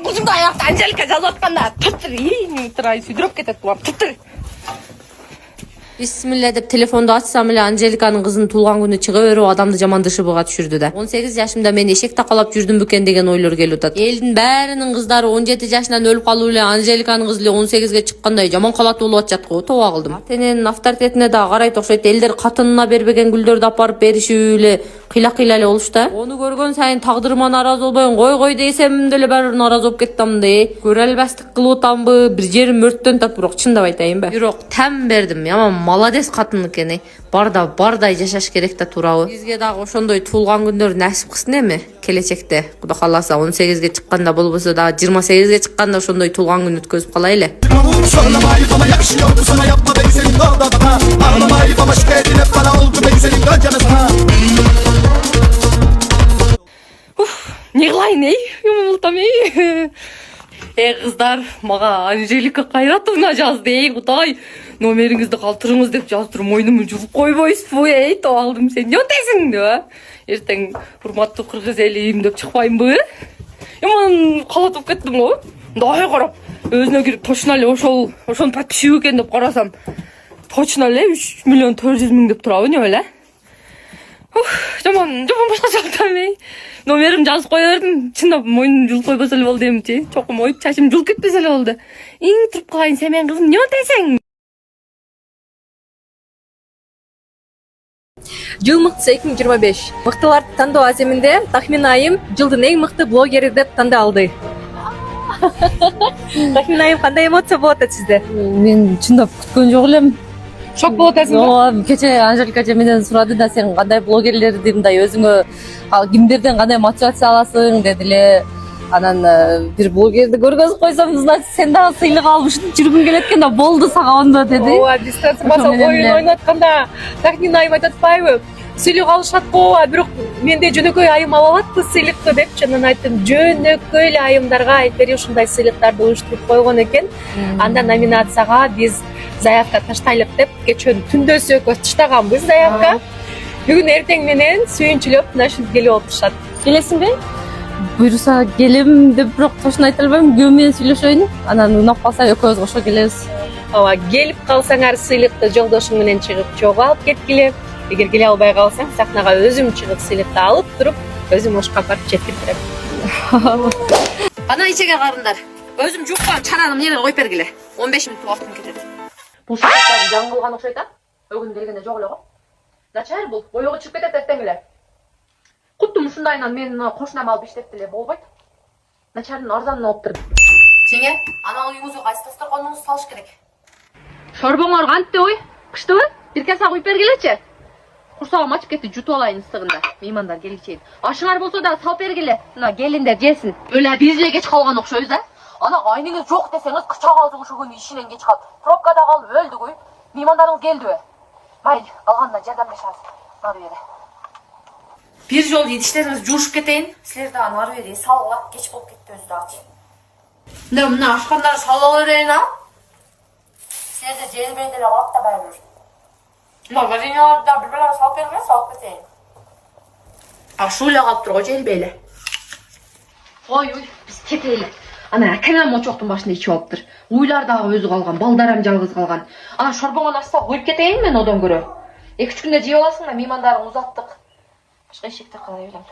Kuzum da ayakta Angelika жазып атканда тыттыр ай сүйдіріп кетеді бұлар тыттыр. Бисмилля деп телефонду ачсам эле Анжеликанын кызынын туулган күнү чыга берип адамды жаман дышыбыга түшүрдү да. 18 жашымда мен эшек такалап жүрдүм бекен деген ойлор келип атат. Элдин баарынын кыздары 17 жашынан өлүп калуу эле Анжеликанын кызы эле 18ге чыккандай жаман калат болуп атышат го. Тоба кылдым. Атененин авторитетине да карайт окшойт. Элдер катынына бербеген гүлдөрдү апарып беришип эле кыйла эле болуш да. Ону көргөн сайын тагдырыма нааразы болбойм. Кой десем деле баары нааразы болуп кеттим да. Көрө албастык кылып атамбы? Бир жерим өрттөн тап, бирок чындап айтайынбы? Бирок там бердим. Яман молодец катын экен. Бардай жашаш керек да туурабы. Бизге дагы ошондой туулган күндөр насип кылсын эми келечекте. Кудай кааласа 18ге чыкканда болбосо дагы 28ге чыкканда ошондой туулган күн өткөзүп калайлы. Не кылайын юмултам кыздар, мага Анжелика Кайратовна жазды. Кудай, номериңизди калтырыңыз деп жазып туруп, мойнумду жулуп койбойсузбу? Топ алдым, сен не отесиң деп. Эртең урматтуу кыргыз элим деп чыкпайынбы? Яман калат болуп кеттим го. Мындай карап, өзүнө кирип точно эле ошону подписчик экен деп карасам, точно эле 3 миллион 400 миң деп турабы, не эле? Жаман башкача кылдым. Номерим жазып кое бердим. Чындап мойнум жулуп койбосо эле болду эмчи. Чокум оюп чачым жулуп кетпесе эле болду. Туруп калайын, сен менин кызым, не отесиң? Жыл мыктысы 2025. Мыктыларды тандоо аземинде Тахмин айым жылдын эң мыкты блогери деп тандалды. Тахмин айым кандай эмоция болот сизде? Мен чындап күткөн жок элем. Шок болот атасыңбы? Кече Анжелика эже менден сурады да, сен кандай блогерлерди мындай өзүңө кимдерден кандай мотивация аласың деди эле. Анан бир блогерди көргөзүп койсом, значит сен дагы сыйлык алып ушинтип жүргүң келет экен да, болду сага ондо деди. Ооба, биз баса оюн ойнотканда Тахмин айым айтат атпайбы? Сыйлык алышат го, бирок менде жөнөкөй айым ала алатпы сыйлыкты депчи. Анан айттым, жөнөкөй эле айымдарга айтпери ушундай сыйлыктарды уюштуруп койгон экен. Анда номинацияга биз заявка таштайлык деп кечээ түндөсү таштаганбыз заявка. Бүгүн эртең менен сүйүнчүлөп мына ушинтип келип отурушат. Келесиңби? Буйруса келем деп, бирок точно айта албайм. Күйөөм менен сүйлөшөйүн, анан унап калса экөөбүз кошо келебиз. Ооба, келип калсаңар сыйлыкты жолдошуң менен чыгып чогуу алып кеткиле. Эгер келе албай калсаң, сахнага өзүм чыгып сыйлыкты алып туруп, өзүм ошко апарып жеткирип берем. Ана ичеге карындар. Өзүм жуккан чананым неге коюп бергиле. 15 мүнөт убактым кетет. Бул сыйлыктар жаңылган окшойт а? Өгүн келгенде жок эле го. Начар бул, боёго чыгып кетет эртең эле. Куттум ушундайынан мен кошунам алып иштетти эле болбойт. Начардын арзанын алыптыр. Жеңе, ана уюңузга кайсы дасторконуңузду салыш керек? Шорбоңор кантты ой? Кыштыбы? Бир каса куюп бергилечи. Курсагым ачып кетти, жутуп алайын ыстыгында. Меймандар келгичейин. Ашыңар болсо да салып бергиле. Мына келиндер жесин. Өлө биз эле кеч калган окшойбуз а? Ана айныңыз жок десеңиз, кычак алды ушул күнү ишинен кеч калып. Пробкада калып өлдүк. Меймандарыңыз келдиби? Майли, калганына жардамдашабыз. Нары бери. Бир жол идиштериңизди жуушуп кетейин. Силер дагы нары бери салгыла, кеч болуп кетти өзү дагы. Мына ашкандарды салып ала берейин а? Силерде желбей деле калат да баары. Мына вареньяларды да бир-бирлерге салып бергиле, салып кетейин. Ашу эле калып турго желбей эле. Ой, биз кетели. Ана канам очоктун башында ичип алыптыр. Уйлар дагы өзү калган, балдарым жалгыз калган. Ана шорбоңон ачса куюп кетейин мен одон көрө. 2-3 күндө жеп аласың да, меймандарың узаттык. Башка эшекте калай белем.